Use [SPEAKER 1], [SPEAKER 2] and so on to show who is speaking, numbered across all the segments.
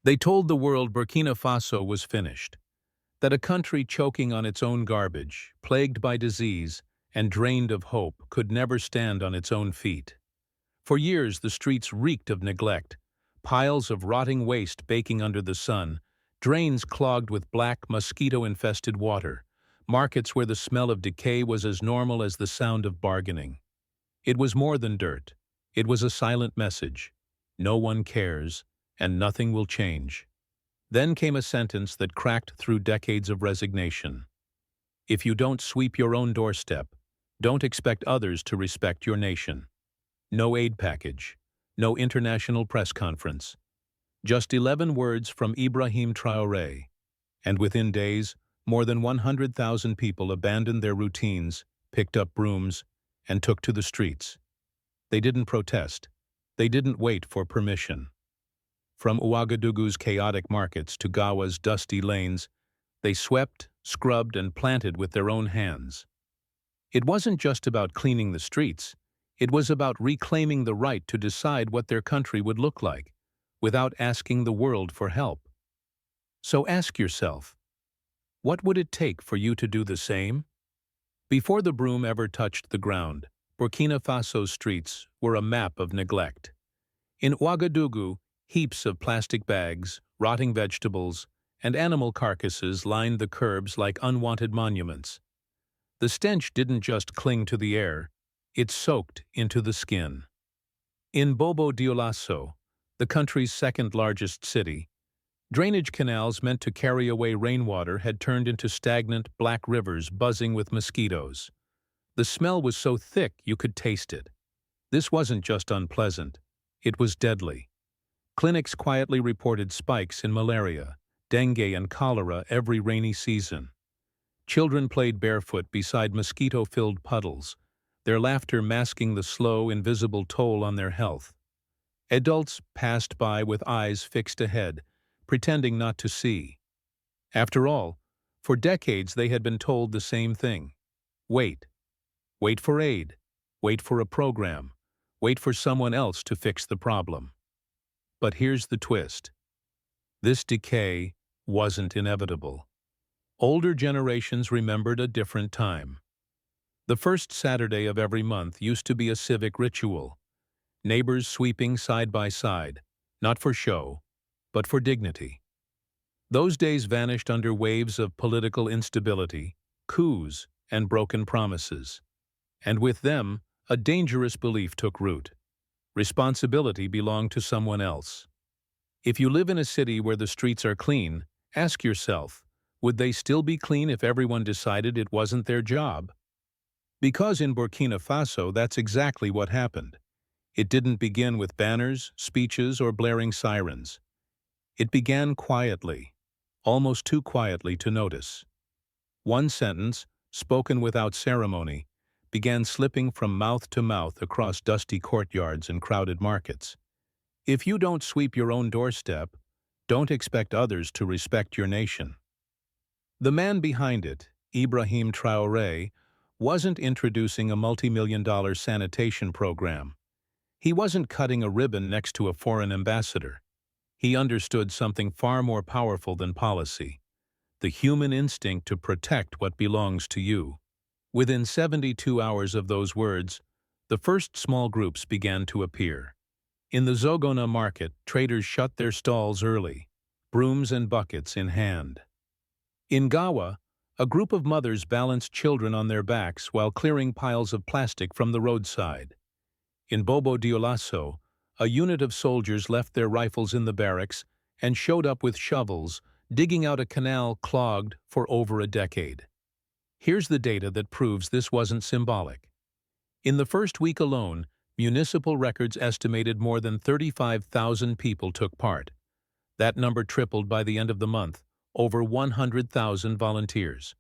[SPEAKER 1] They told the world Burkina Faso was finished, that a country choking on its own garbage, plagued by disease, and drained of hope could never stand on its own feet. For years the streets reeked of neglect, piles of rotting waste baking under the sun, drains clogged with black, mosquito-infested water, markets where the smell of decay was as normal as the sound of bargaining. It was more than dirt. It was a silent message. No one cares, and nothing will change. Then came a sentence that cracked through decades of resignation. If you don't sweep your own doorstep, don't expect others to respect your nation. No aid package, no international press conference. Just 11 words from Ibrahim Traoré. And within days, more than 100,000 people abandoned their routines, picked up brooms, and took to the streets. They didn't protest. They didn't wait for permission. From Ouagadougou's chaotic markets to Gawa's dusty lanes, they swept, scrubbed, and planted with their own hands. It wasn't just about cleaning the streets. It was about reclaiming the right to decide what their country would look like, without asking the world for help. So ask yourself, what would it take for you to do the same? Before the broom ever touched the ground, Burkina Faso's streets were a map of neglect. In Ouagadougou, heaps of plastic bags, rotting vegetables, and animal carcasses lined the curbs like unwanted monuments. The stench didn't just cling to the air, it soaked into the skin. In Bobo-Dioulasso, the country's second-largest city, drainage canals meant to carry away rainwater had turned into stagnant black rivers buzzing with mosquitoes. The smell was so thick you could taste it. This wasn't just unpleasant, it was deadly. Clinics quietly reported spikes in malaria, dengue, and cholera every rainy season. Children played barefoot beside mosquito-filled puddles, their laughter masking the slow, invisible toll on their health. Adults passed by with eyes fixed ahead, pretending not to see. After all, for decades they had been told the same thing. Wait. Wait for aid. Wait for a program. Wait for someone else to fix the problem. But here's the twist. This decay wasn't inevitable. Older generations remembered a different time. The first Saturday of every month used to be a civic ritual. Neighbors sweeping side by side, not for show, but for dignity. Those days vanished under waves of political instability, coups, and broken promises. And with them, a dangerous belief took root. Responsibility belonged to someone else. If you live in a city where the streets are clean, ask yourself, would they still be clean if everyone decided it wasn't their job? Because in Burkina Faso, that's exactly what happened. It didn't begin with banners, speeches, or blaring sirens. It began quietly, almost too quietly to notice. One sentence, spoken without ceremony, began slipping from mouth to mouth across dusty courtyards and crowded markets. If you don't sweep your own doorstep, don't expect others to respect your nation. The man behind it, Ibrahim Traoré, wasn't introducing a multi-million-dollar sanitation program. He wasn't cutting a ribbon next to a foreign ambassador. He understood something far more powerful than policy, the human instinct to protect what belongs to you. Within 72 hours of those words, the first small groups began to appear. In the Zogona market, traders shut their stalls early, brooms and buckets in hand. In Gawa, a group of mothers balanced children on their backs while clearing piles of plastic from the roadside. In Bobo-Dioulasso, a unit of soldiers left their rifles in the barracks and showed up with shovels, digging out a canal clogged for over a decade. Here's the data that proves this wasn't symbolic. In the first week alone, municipal records estimated more than 35,000 people took part. That number tripled by the end of the month, over 100,000 volunteers.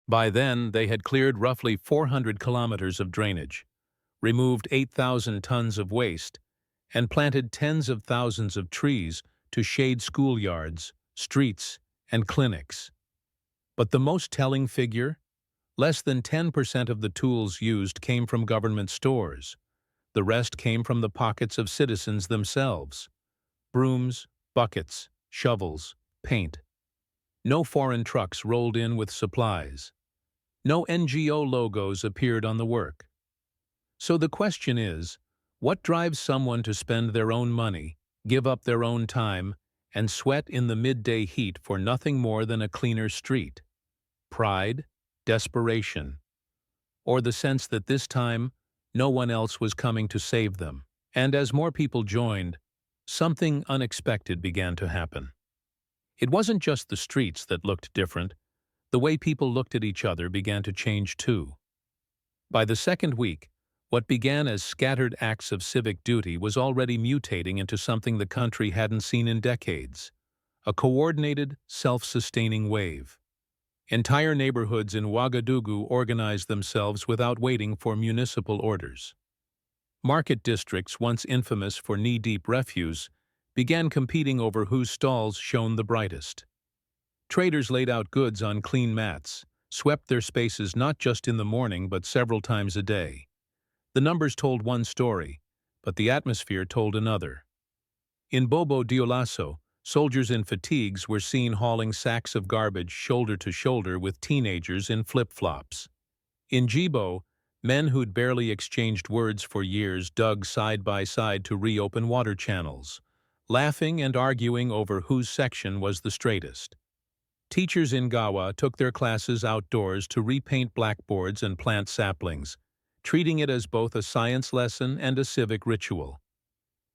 [SPEAKER 1] By then, they had cleared roughly 400 kilometers of drainage, removed 8,000 tons of waste, and planted tens of thousands of trees to shade schoolyards, streets, and clinics. But the most telling figure? Less than 10% of the tools used came from government stores. The rest came from the pockets of citizens themselves. Brooms, buckets, shovels, paint. No foreign trucks rolled in with supplies. No NGO logos appeared on the work. So the question is, what drives someone to spend their own money, give up their own time, and sweat in the midday heat for nothing more than a cleaner street? Pride, desperation, or the sense that this time no one else was coming to save them. And as more people joined, something unexpected began to happen. It wasn't just the streets that looked different. The way people looked at each other began to change too. By the second week, what began as scattered acts of civic duty was already mutating into something the country hadn't seen in decades: a coordinated, self-sustaining wave. Entire neighborhoods in Ouagadougou organized themselves without waiting for municipal orders. Market districts, once infamous for knee-deep refuse, began competing over whose stalls shone the brightest. Traders laid out goods on clean mats, swept their spaces not just in the morning but several times a day. The numbers told one story, but the atmosphere told another. In Bobo-Dioulasso, soldiers in fatigues were seen hauling sacks of garbage shoulder to shoulder with teenagers in flip-flops. In Jibo, men who'd barely exchanged words for years dug side by side to reopen water channels, laughing and arguing over whose section was the straightest. Teachers in Gawa took their classes outdoors to repaint blackboards and plant saplings, treating it as both a science lesson and a civic ritual.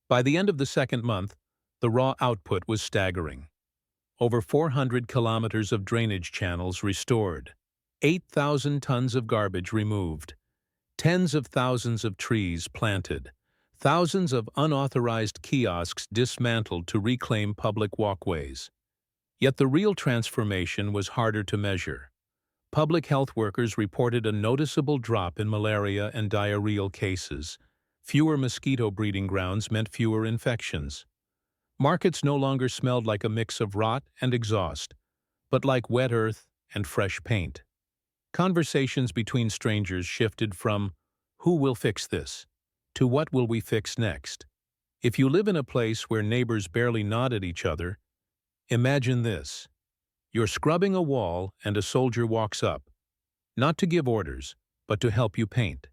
[SPEAKER 1] By the end of the second month, the raw output was staggering. Over 400 kilometers of drainage channels restored, 8,000 tons of garbage removed, tens of thousands of trees planted, thousands of unauthorized kiosks dismantled to reclaim public walkways. Yet the real transformation was harder to measure. Public health workers reported a noticeable drop in malaria and diarrheal cases. Fewer mosquito breeding grounds meant fewer infections. Markets no longer smelled like a mix of rot and exhaust, but like wet earth and fresh paint. Conversations between strangers shifted from "Who will fix this?" to "What will we fix next?" If you live in a place where neighbors barely nod at each other, imagine this. You're scrubbing a wall and a soldier walks up, not to give orders, but to help you paint.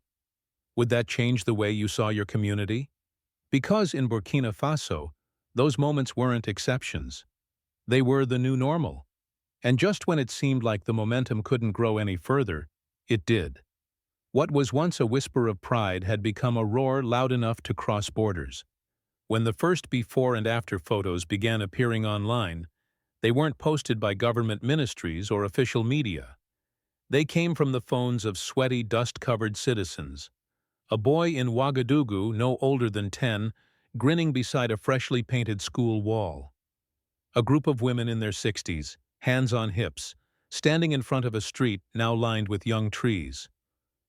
[SPEAKER 1] Would that change the way you saw your community? Because in Burkina Faso, those moments weren't exceptions. They were the new normal. And just when it seemed like the momentum couldn't grow any further, it did. What was once a whisper of pride had become a roar loud enough to cross borders. When the first before and after photos began appearing online, they weren't posted by government ministries or official media. They came from the phones of sweaty, dust-covered citizens. A boy in Ouagadougou, no older than 10, grinning beside a freshly painted school wall. A group of women in their 60s, hands on hips, standing in front of a street now lined with young trees.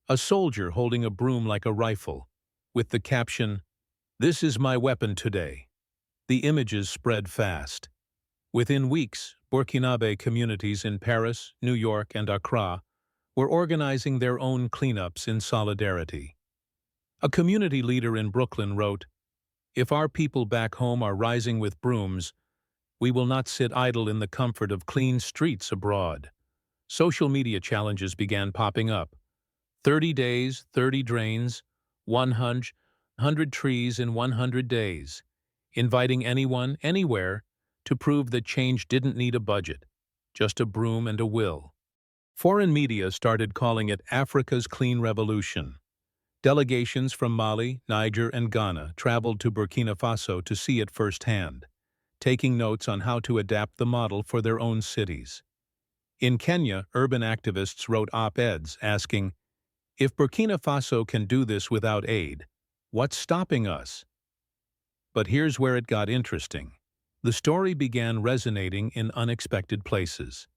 [SPEAKER 1] A soldier holding a broom like a rifle, with the caption, "This is my weapon today." The images spread fast. Within weeks, Burkinabe communities in Paris, New York, and Accra were organizing their own cleanups in solidarity. A community leader in Brooklyn wrote, "If our people back home are rising with brooms, we will not sit idle in the comfort of clean streets abroad." Social media challenges began popping up. 30 days, 30 drains, 100 trees in 100 days, inviting anyone, anywhere, to prove that change didn't need a budget, just a broom and a will. Foreign media started calling it Africa's Clean Revolution. Delegations from Mali, Niger, and Ghana traveled to Burkina Faso to see it firsthand, taking notes on how to adapt the model for their own cities. In Kenya, urban activists wrote op-eds asking, "If Burkina Faso can do this without aid, what's stopping us?" But here's where it got interesting. The story began resonating in unexpected places.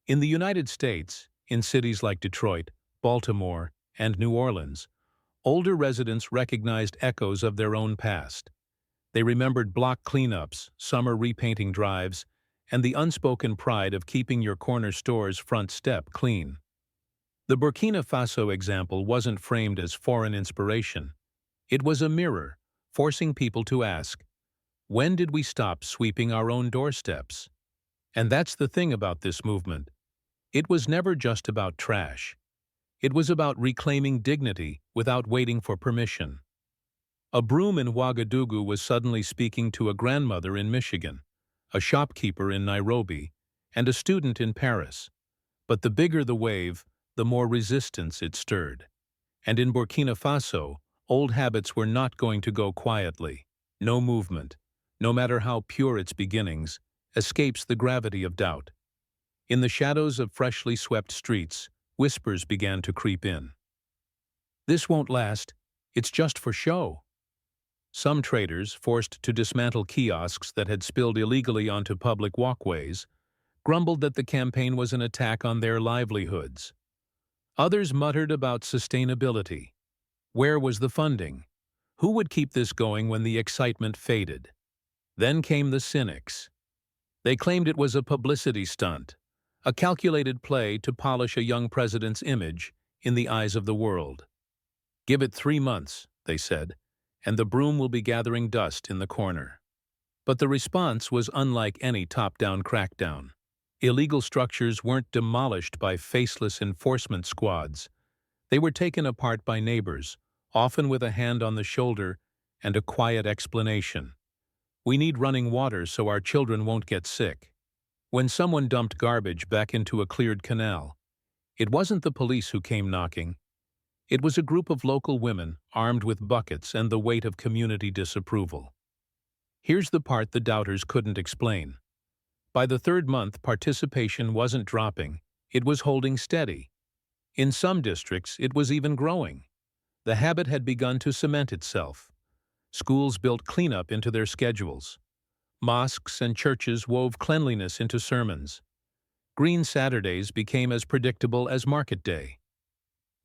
[SPEAKER 1] In the United States, in cities like Detroit, Baltimore, and New Orleans, older residents recognized echoes of their own past. They remembered block cleanups, summer repainting drives, and the unspoken pride of keeping your corner store's front step clean. The Burkina Faso example wasn't framed as foreign inspiration. It was a mirror, forcing people to ask, When did we stop sweeping our own doorsteps? And that's the thing about this movement. It was never just about trash. It was about reclaiming dignity without waiting for permission. A broom in Ouagadougou was suddenly speaking to a grandmother in Michigan, a shopkeeper in Nairobi, and a student in Paris. But the bigger the wave, the more resistance it stirred. And in Burkina Faso, old habits were not going to go quietly. No movement, no matter how pure its beginnings, escapes the gravity of doubt. In the shadows of freshly swept streets, whispers began to creep in. This won't last. It's just for show. Some traders, forced to dismantle kiosks that had spilled illegally onto public walkways, grumbled that the campaign was an attack on their livelihoods. Others muttered about sustainability. Where was the funding? Who would keep this going when the excitement faded? Then came the cynics. They claimed it was a publicity stunt, a calculated play to polish a young president's image in the eyes of the world. Give it 3 months, they said, and the broom will be gathering dust in the corner. But the response was unlike any top-down crackdown. Illegal structures weren't demolished by faceless enforcement squads. They were taken apart by neighbors, often with a hand on the shoulder and a quiet explanation. We need running water so our children won't get sick. When someone dumped garbage back into a cleared canal, it wasn't the police who came knocking. It was a group of local women armed with buckets and the weight of community disapproval. Here's the part the doubters couldn't explain. By the 3rd month, participation wasn't dropping, it was holding steady. In some districts, it was even growing. The habit had begun to cement itself. Schools built cleanup into their schedules. Mosques and churches wove cleanliness into sermons. Green Saturdays became as predictable as market day.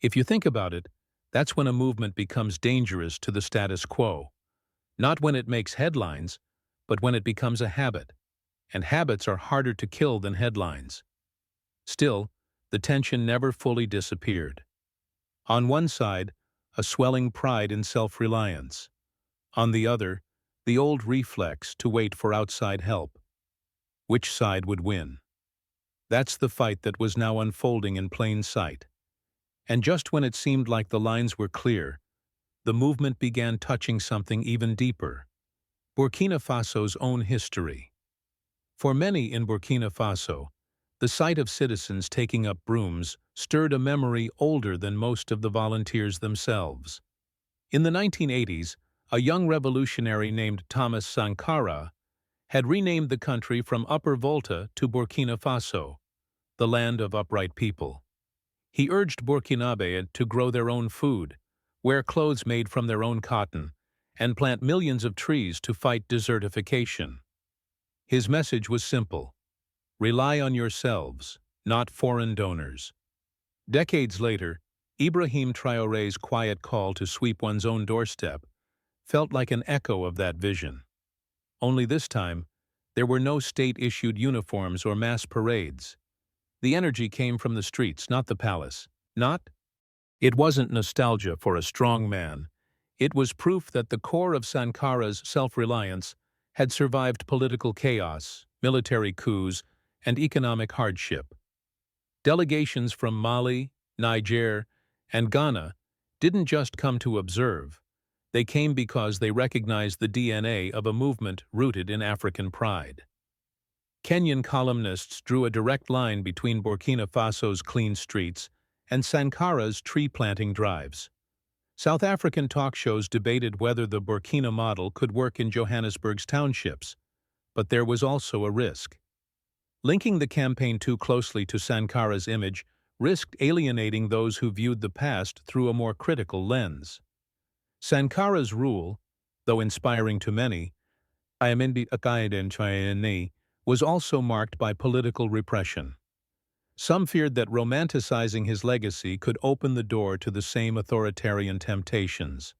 [SPEAKER 1] If you think about it, that's when a movement becomes dangerous to the status quo. Not when it makes headlines, but when it becomes a habit. And habits are harder to kill than headlines. Still, the tension never fully disappeared. On one side, a swelling pride in self-reliance. On the other, the old reflex to wait for outside help. Which side would win? That's the fight that was now unfolding in plain sight. And just when it seemed like the lines were clear, the movement began touching something even deeper: Burkina Faso's own history. For many in Burkina Faso, the sight of citizens taking up brooms stirred a memory older than most of the volunteers themselves. In the 1980s, a young revolutionary named Thomas Sankara had renamed the country from Upper Volta to Burkina Faso, the land of upright people. He urged Burkinabé to grow their own food, wear clothes made from their own cotton, and plant millions of trees to fight desertification. His message was simple: rely on yourselves, not foreign donors. Decades later, Ibrahim Traoré's quiet call to sweep one's own doorstep felt like an echo of that vision. Only this time, there were no state-issued uniforms or mass parades. The energy came from the streets, not the palace. It wasn't nostalgia for a strong man. It was proof that the core of Sankara's self-reliance had survived political chaos, military coups, and economic hardship. Delegations from Mali, Niger, and Ghana didn't just come to observe. They came because they recognized the DNA of a movement rooted in African pride. Kenyan columnists drew a direct line between Burkina Faso's clean streets and Sankara's tree-planting drives. South African talk shows debated whether the Burkina model could work in Johannesburg's townships, but there was also a risk. Linking the campaign too closely to Sankara's image risked alienating those who viewed the past through a more critical lens. Sankara's rule, though inspiring to many, was also marked by political repression. Some feared that romanticizing his legacy could open the door to the same authoritarian temptations.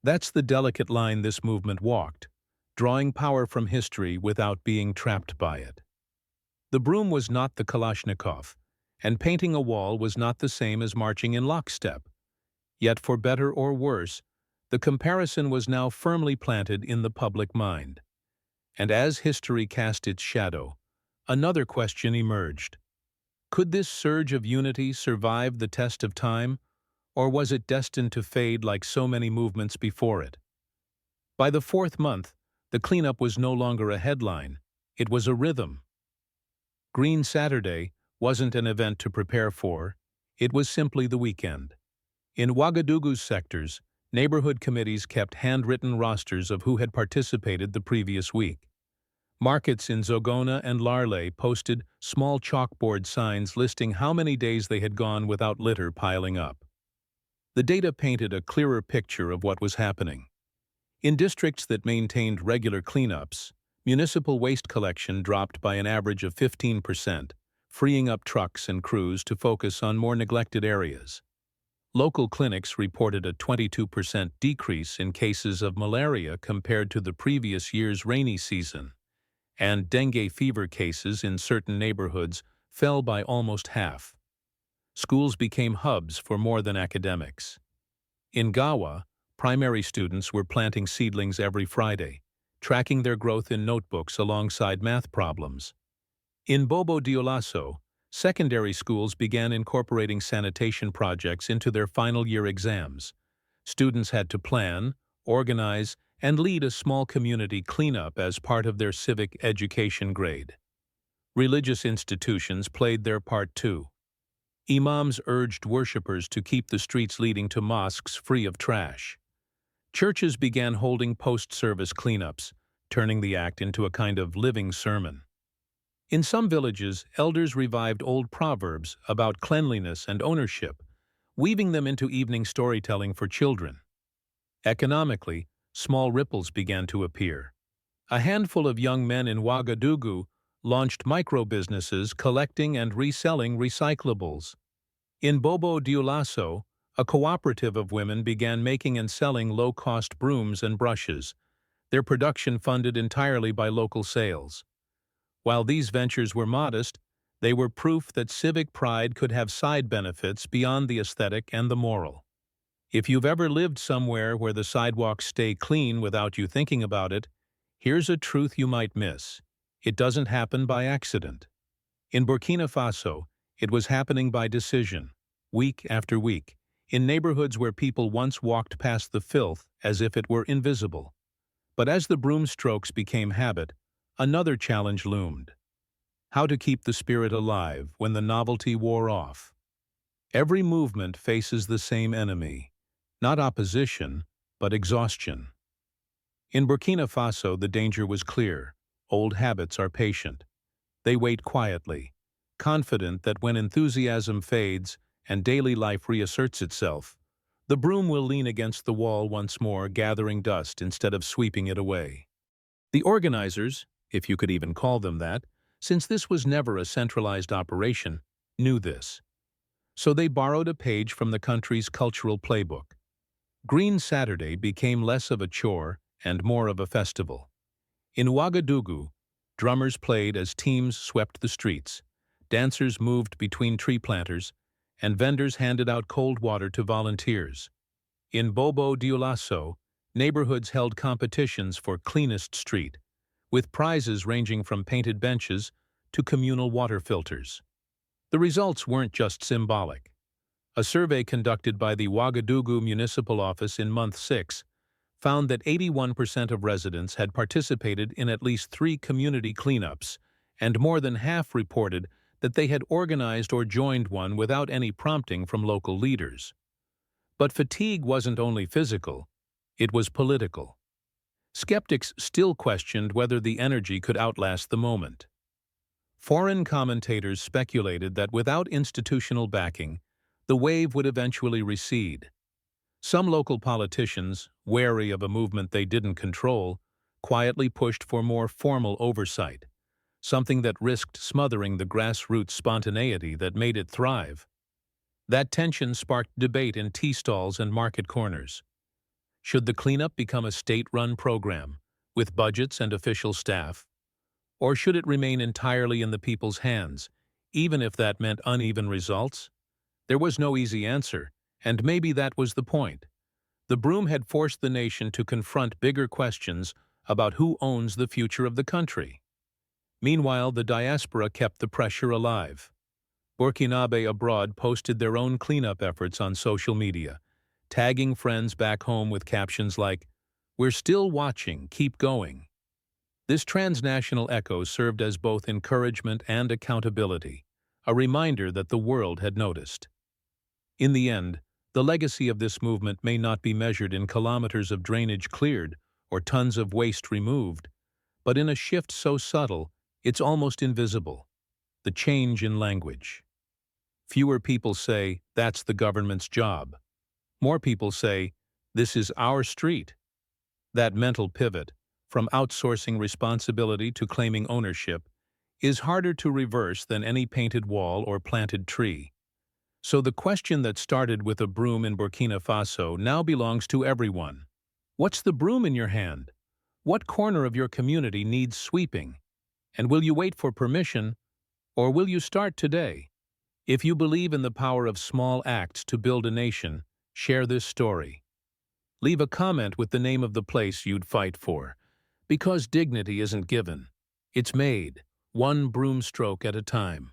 [SPEAKER 1] That's the delicate line this movement walked, drawing power from history without being trapped by it. The broom was not the Kalashnikov, and painting a wall was not the same as marching in lockstep. Yet, for better or worse, The comparison was now firmly planted in the public mind. And as history cast its shadow, another question emerged. Could this surge of unity survive the test of time, or was it destined to fade like so many movements before it? By the fourth month, the cleanup was no longer a headline, it was a rhythm. Green Saturday wasn't an event to prepare for, it was simply the weekend. In Ouagadougou's sectors, neighborhood committees kept handwritten rosters of who had participated the previous week. Markets in Zogona and Larle posted small chalkboard signs listing how many days they had gone without litter piling up. The data painted a clearer picture of what was happening. In districts that maintained regular cleanups, municipal waste collection dropped by an average of 15%, freeing up trucks and crews to focus on more neglected areas. Local clinics reported a 22% decrease in cases of malaria compared to the previous year's rainy season, and dengue fever cases in certain neighborhoods fell by almost half. Schools became hubs for more than academics. In Gawa, primary students were planting seedlings every Friday, tracking their growth in notebooks alongside math problems. In Bobo-Dioulasso, secondary schools began incorporating sanitation projects into their final year exams. Students had to plan, organize, and lead a small community cleanup as part of their civic education grade. Religious institutions played their part too. Imams urged worshippers to keep the streets leading to mosques free of trash. Churches began holding post-service cleanups, turning the act into a kind of living sermon. In some villages, elders revived old proverbs about cleanliness and ownership, weaving them into evening storytelling for children. Economically, small ripples began to appear. A handful of young men in Ouagadougou launched micro-businesses collecting and reselling recyclables. In Bobo-Dioulasso, a cooperative of women began making and selling low-cost brooms and brushes, their production funded entirely by local sales. While these ventures were modest, they were proof that civic pride could have side benefits beyond the aesthetic and the moral. If you've ever lived somewhere where the sidewalks stay clean without you thinking about it, here's a truth you might miss. It doesn't happen by accident. In Burkina Faso, it was happening by decision, week after week, in neighborhoods where people once walked past the filth as if it were invisible. But as the broom strokes became habit, another challenge loomed. How to keep the spirit alive when the novelty wore off. Every movement faces the same enemy, not opposition, but exhaustion. In Burkina Faso, the danger was clear. Old habits are patient. They wait quietly, confident that when enthusiasm fades and daily life reasserts itself, the broom will lean against the wall once more, gathering dust instead of sweeping it away. The organizers, if you could even call them that, since this was never a centralized operation, knew this. So they borrowed a page from the country's cultural playbook. Green Saturday became less of a chore and more of a festival. In Ouagadougou, drummers played as teams swept the streets, dancers moved between tree planters, and vendors handed out cold water to volunteers. In Bobo-Dioulasso, neighborhoods held competitions for cleanest street, with prizes ranging from painted benches to communal water filters. The results weren't just symbolic. A survey conducted by the Ouagadougou Municipal Office in month 6 found that 81% of residents had participated in at least 3 community cleanups, and more than half reported that they had organized or joined one without any prompting from local leaders. But fatigue wasn't only physical, it was political. Skeptics still questioned whether the energy could outlast the moment. Foreign commentators speculated that without institutional backing, the wave would eventually recede. Some local politicians, wary of a movement they didn't control, quietly pushed for more formal oversight, something that risked smothering the grassroots spontaneity that made it thrive. That tension sparked debate in tea stalls and market corners. Should the cleanup become a state-run program, with budgets and official staff? Or should it remain entirely in the people's hands, even if that meant uneven results? There was no easy answer, and maybe that was the point. The broom had forced the nation to confront bigger questions about who owns the future of the country. Meanwhile, the diaspora kept the pressure alive. Burkinabe abroad posted their own cleanup efforts on social media, tagging friends back home with captions like, "We're still watching, keep going." This transnational echo served as both encouragement and accountability, a reminder that the world had noticed. In the end, the legacy of this movement may not be measured in kilometers of drainage cleared or tons of waste removed, but in a shift so subtle, it's almost invisible: the change in language. Fewer people say, "That's the government's job." More people say, "This is our street." That mental pivot, from outsourcing responsibility to claiming ownership, is harder to reverse than any painted wall or planted tree. So the question that started with a broom in Burkina Faso now belongs to everyone. What's the broom in your hand? What corner of your community needs sweeping? And will you wait for permission, or will you start today? If you believe in the power of small acts to build a nation, share this story. Leave a comment with the name of the place you'd fight for, because dignity isn't given. It's made, one broom stroke at a time.